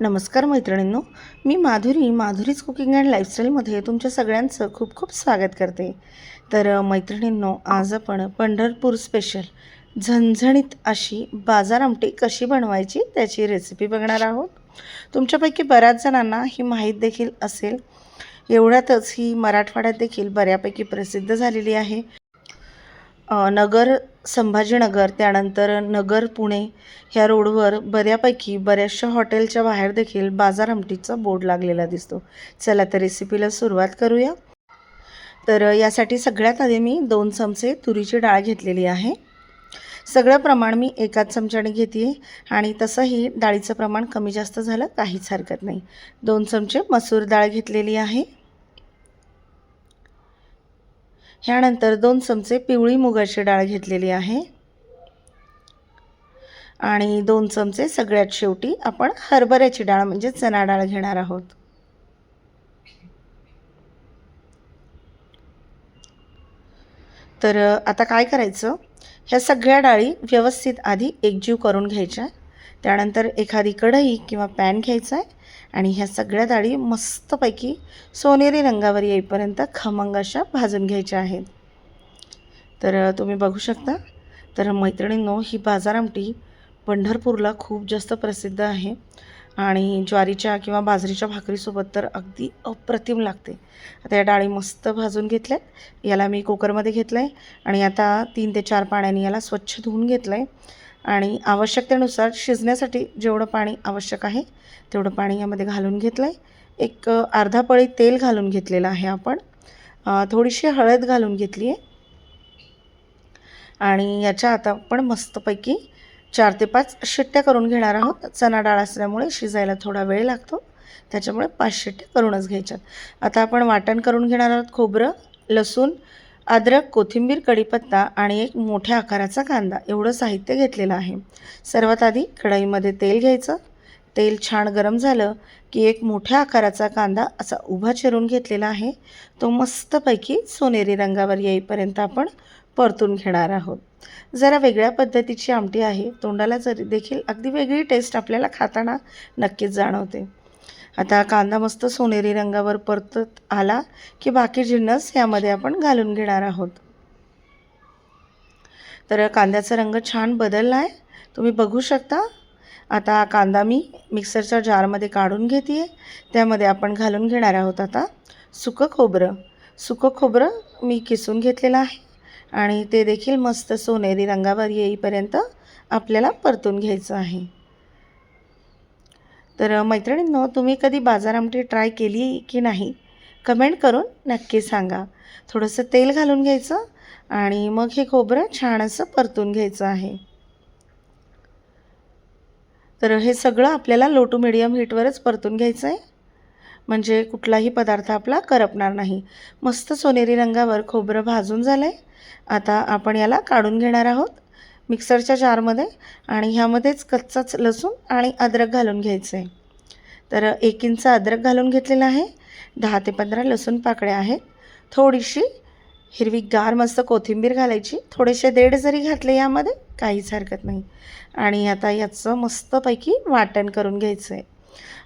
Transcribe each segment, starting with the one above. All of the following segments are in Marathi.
नमस्कार मैत्रिणींनो, मी माधुरीज कुकिंग अँड लाईफस्टाईलमध्ये तुमच्या सगळ्यांचं खूप खूप स्वागत करते। तर मैत्रिणींनो, आज आपण पंढरपूर स्पेशल झणझणीत अशी बाजार आमटी कशी बनवायची त्याची रेसिपी बघणार आहोत। तुमच्यापैकी बऱ्याच जणांना ही माहीत देखील असेल, एवढ्यातच ही मराठवाड्यात देखील बऱ्यापैकी प्रसिद्ध झालेली आहे। नगर संभाजीनगर त्यानंतर नगर पुणे ह्या रोडवर बऱ्याचशा हॉटेलच्या बाहेर देखील बाजार आमटीचा बोर्ड लागलेला दिसतो। चला तर रेसिपीला सुरुवात करूया। तर यासाठी सगळ्यात आधी मी 2 चमचे तुरीची डाळ घेतलेली आहे। सगळं प्रमाण मी एकाच चमच्याने घेते आणि तसंही डाळीचं प्रमाण कमी जास्त झालं काहीच हरकत नाही। 2 चमचे मसूर डाळ घेतलेली आहे। ह्यानंतर 2 चमचे पिवळी मुगाची डाळ घेतलेली आहे आणि 2 चमचे सगळ्यात शेवटी आपण हरभऱ्याची डाळ म्हणजे चणा डाळ घेणार आहोत। तर आता काय करायचं, ह्या सगळ्या डाळी व्यवस्थित आधी एकजीव करून घ्यायच्या। त्यानंतर एखादी कढई किंवा पॅन घ्यायचा आहे आणि ह्या सगळ्या डाळी मस्तपैकी सोनेरी रंगावर येईपर्यंत खमंग अशा भाजून घ्यायच्या आहेत। तर तुम्ही बघू शकता। तर मैत्रिणींनो, ही बाजार आमटी पंढरपूरला खूप जास्त प्रसिद्ध आहे आणि ज्वारीच्या किंवा बाजरीच्या भाकरीसोबत तर अगदी अप्रतिम लागते। आता या डाळी मस्त भाजून घेतल्यात। याला मी कुकरमध्ये घेतलं आहे आणि आता 3 ते 4 पाण्याने याला स्वच्छ धुवून घेतलं आहे आणि आवश्यकतेनुसार शिजण्यासाठी जेवढं पाणी आवश्यक आहे तेवढं पाणी यामध्ये घालून घेतलं आहे। एक अर्धा पळी तेल घालून घेतलेलं आहे आपण। थोडीशी हळद घालून घेतली आहे आणि याच्या आता आपण मस्तपैकी 4 ते 5 शिट्ट्या करून घेणार आहोत। चणा डाळ असल्यामुळे शिजायला थोडा वेळ लागतो, त्याच्यामुळे 5 शिट्ट्या करूनच घ्यायच्यात। आता आपण वाटण करून घेणार आहोत। खोबरं, लसूण, अद्रक, कोथिंबीर, कढीपत्ता आणि एक मोठ्या आकाराचा कांदा एवढं साहित्य घेतलेलं आहे। सर्वात आधी कढईमध्ये तेल घ्यायचं। तेल छान गरम झालं की एक मोठ्या आकाराचा कांदा असा उभा चिरून घेतलेला आहे, तो मस्तपैकी सोनेरी रंगावर येईपर्यंत आपण परतून घेणार आहोत। जरा वेगळ्या पद्धतीची आमटी आहे, तोंडाला जरी देखील अगदी वेगळी टेस्ट आपल्याला खाताना नक्कीच जाणवते। आता कांदा मस्त सोनेरी रंगावर परतत आला की बाकी जिन्नस यामध्ये आपण घालून घेणार आहोत। तर कांद्याचा रंग छान बदलला आहे, तुम्ही बघू शकता। आता कांदा मी मिक्सरच्या जारमध्ये काढून घेते आहे। त्यामध्ये आपण घालून घेणार आहोत आता सुकं खोबरं। सुकं खोबरं मी किसून घेतलेलं आहे आणि ते देखील मस्त सोनेरी रंगावर येईपर्यंत आपल्याला परतून घ्यायचं आहे। तर मैत्रिणींनो, तुम्ही कधी बाजार आमटी ट्राय केली की नाही कमेंट करून नक्की सांगा। थोडंसं तेल घालून घ्यायचं आणि मग हे खोबरं छान असं परतून घ्यायचं आहे। तर हे सगळं आपल्याला लो टू मीडियम हीटवरच परतून घ्यायचं आहे, म्हणजे कुठलाही पदार्थ आपला करपणार नाही। मस्त सोनेरी रंगावर खोबरं भाजून झालं आहे। आता आपण याला काढून घेणार आहोत मिक्सरच्या जारमध्ये आणि ह्यामध्येच कच्चाच लसूण आणि अद्रक घालून घ्यायचं आहे। तर 1 इंच अद्रक घालून घेतलेलं आहे। 10 ते 15 लसूण पाकळ्या आहेत। थोडीशी हिरवीगार मस्त कोथिंबीर घालायची। थोडेसे देठ जरी घातले यामध्ये काहीच हरकत नाही आणि आता याचं मस्तपैकी वाटण करून घ्यायचं आहे।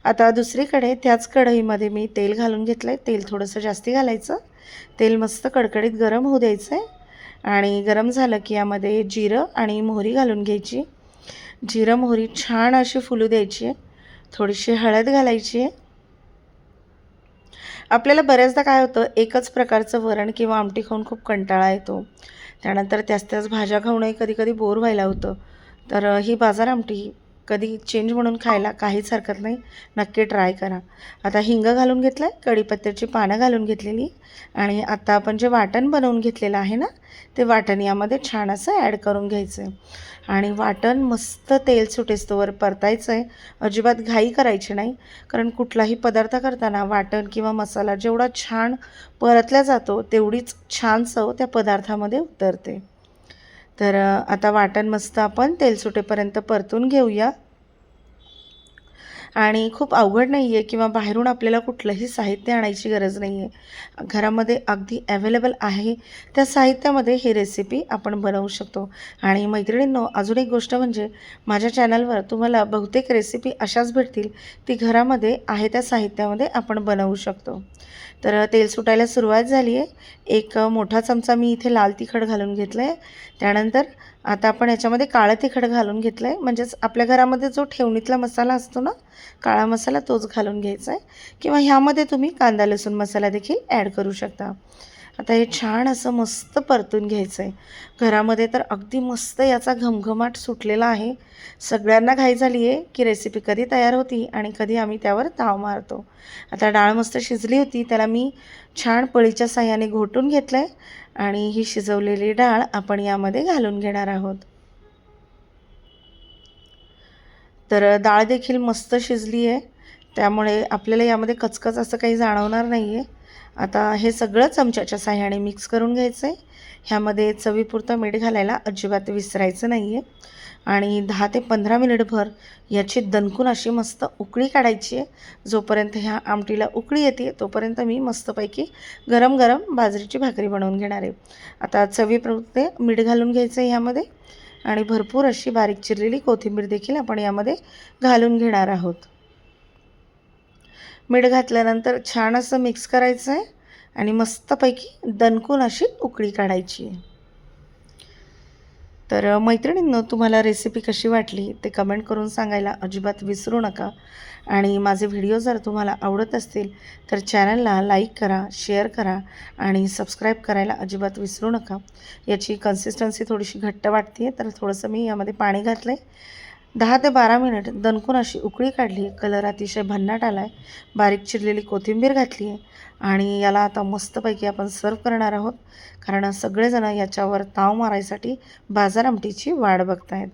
आता दुसरीकडे त्याच कढईमध्ये मी तेल घालून घेतलं आहे। तेल थोडंसं जास्ती घालायचं। तेल मस्त कडकडीत गरम होऊ द्यायचं आहे आणि गरम झालं की यामध्ये जिरं आणि मोहरी घालून घ्यायची। जिरं मोहरी छान अशी फुलू द्यायची आहे। थोडीशी हळद घालायची आहे। आपल्याला बऱ्याचदा काय होतं, एकच प्रकारचं वरण किंवा आमटी खाऊन खूप कंटाळा येतो। त्यानंतर त्याच भाज्या खाऊनही कधी बोर व्हायला होतं। तर ही बाजार आमटी कधी चेंज म्हणून खायला काहीच हरकत नाही, नक्की ट्राय करा। आता हिंग घालून घेतलं आहे, कढीपत्त्याची पानं घालून घेतलेली आणि आता आपण जे वाटण बनवून घेतलेलं आहे ना, ते वाटण यामध्ये छान असं ॲड करून घ्यायचं आहे आणि वाटण मस्त तेल सुटेस्तोवर परतायचं आहे। अजिबात घाई करायची नाही, कारण कुठलाही पदार्थ करताना वाटण किंवा मसाला जेवढा छान परतला जातो तेवढीच छान चव त्या पदार्थामध्ये उतरते। तर आता वाटण मस्त आपण तेल सुटेपर्यंत परतून घेऊया आणि खूप अवघड नाही आहे किंवा बाहेरून आपल्याला कुठलंही साहित्य आणायची गरज नाही आहे. घरामध्ये अगदी अवेलेबल आहे त्या साहित्यामध्ये ही रेसिपी आपण बनवू शकतो. आणि मैत्रिणींनो, अजून एक गोष्ट म्हणजे माझ्या चॅनलवर तुम्हाला बहुतेक रेसिपी अशाच भेटतील, ती घरामध्ये आहे त्या साहित्यामध्ये आपण बनवू शकतो. तर तेल सुटायला सुरुवात झाली आहे. एक मोठा चमचा मी इथे लाल तिखट घालून घेतलं आहे. त्यानंतर आता आपण याच्यामध्ये काळं तिखट घालून घेतलं आहे, म्हणजेच आपल्या घरामध्ये जो ठेवणीतला मसाला असतो ना, काळा मसाला, तोच घालून घ्यायचा आहे. किंवा ह्यामध्ये तुम्ही कांदा लसूण मसाला देखील ॲड करू शकता. आता हे छान असं मस्त परतून घ्यायचं आहे. घरामध्ये तर अगदी मस्त याचा घमघमाट सुटलेला आहे. सगळ्यांना घाई झाली आहे की रेसिपी कधी तयार होती आणि कधी आम्ही त्यावर ताव मारतो. आता डाळ मस्त शिजली होती, त्याला मी छान पळीच्या साहाय्याने घोटून घेतलं आहे आणि ही शिजवलेली डाळ आपण यामध्ये घालून घेणार आहोत. तर डाळ देखील मस्त शिजली आहे, त्यामुळे आपल्याला यामध्ये कचकच असं काही जाणवणार नाही आहे. आता हे सगळं चमच्याच्या साहाय्याने मिक्स करून घ्यायचं आहे. ह्यामध्ये चवीपुरतं मीठ घालायला अजिबात विसरायचं नाही आहे. आणि 10 ते 15 मिनिटभर याची दणकून अशी मस्त उकळी काढायची आहे. जोपर्यंत ह्या आमटीला उकळी येते तोपर्यंत मी मस्तपैकी गरम गरम बाजरीची भाकरी बनवून घेणार आहे. आता चवीपुरते मीठ घालून घ्यायचं आहे ह्यामध्ये आणि भरपूर अशी बारीक चिरलेली कोथिंबीर देखील आपण यामध्ये घालून घेणार आहोत. मीठ घातल्यानंतर छान असं मिक्स करायचं आहे आणि मस्तपैकी दणकून अशी उकळी काढायची आहे. तर मैत्रिणींनो, तुम्हाला रेसिपी कशी वाटली ते कमेंट करून सांगायला अजिबात विसरू नका. आणि माझे व्हिडिओ जर तुम्हाला आवडत असतील तर चॅनलला लाईक करा, शेअर करा आणि सबस्क्राईब करायला अजिबात विसरू नका. याची कन्सिस्टन्सी थोडीशी घट्ट वाटते तर थोडंसं मी यामध्ये पाणी घातलं आहे. 10 ते 12 मिनिट दणकून अशी उकळी काढली. कलर अतिशय भन्नाट आला आहे. बारीक चिरलेली कोथिंबीर घातली आहे आणि याला आता मस्तपैकी आपण सर्व करणार आहोत. कारण सगळेजण याच्यावर ताव मारायसाठी बाजार आमटीची वाट बघत आहेत.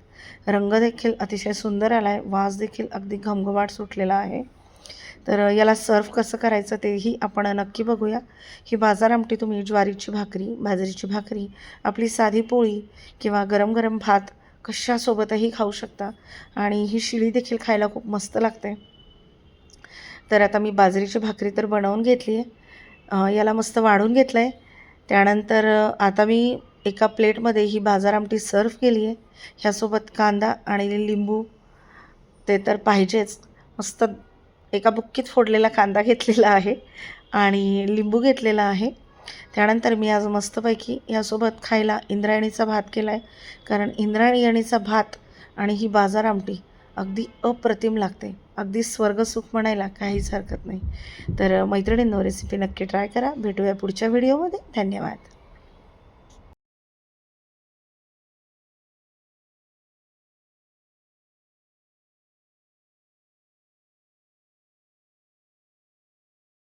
रंग देखील अतिशय सुंदर आला आहे. वास देखील अगदी घमघमाट सुटलेला आहे. तर याला सर्व कसं करायचं तेही आपण नक्की बघूया. ही बाजार आमटी तुम्ही ज्वारीची भाकरी, बाजरीची भाकरी, आपली साधी पोळी किंवा गरम गरम भात कशासोबतही खाऊ शकता आणि ही शिळी देखील खायला खूप मस्त लागते. तर आता मी बाजरीची भाकरी तर बनवून घेतली आहे. याला मस्त वाढून घेतलं आहे. त्यानंतर आता मी एका प्लेटमध्ये ही बाजार आमटी सर्व केली आहे. ह्यासोबत कांदा आणि लिंबू ते तर पाहिजेच. मस्त एका बुक्कीत फोडलेला कांदा घेतलेला आहे आणि लिंबू घेतलेला आहे. त्यानंतर मी आज मस्तपैकी यासोबत खायला इंद्रायणीचा भात केला आहे. कारण इंद्रायणीचा भात आणि ही बाजार आमटी अगदी अप्रतिम लागते. अगदी स्वर्गसुख म्हणायला काहीच हरकत नाही. तर मैत्रिणींनो, रेसिपी नक्की ट्राय करा. भेटूया पुढच्या व्हिडिओमध्ये. धन्यवाद.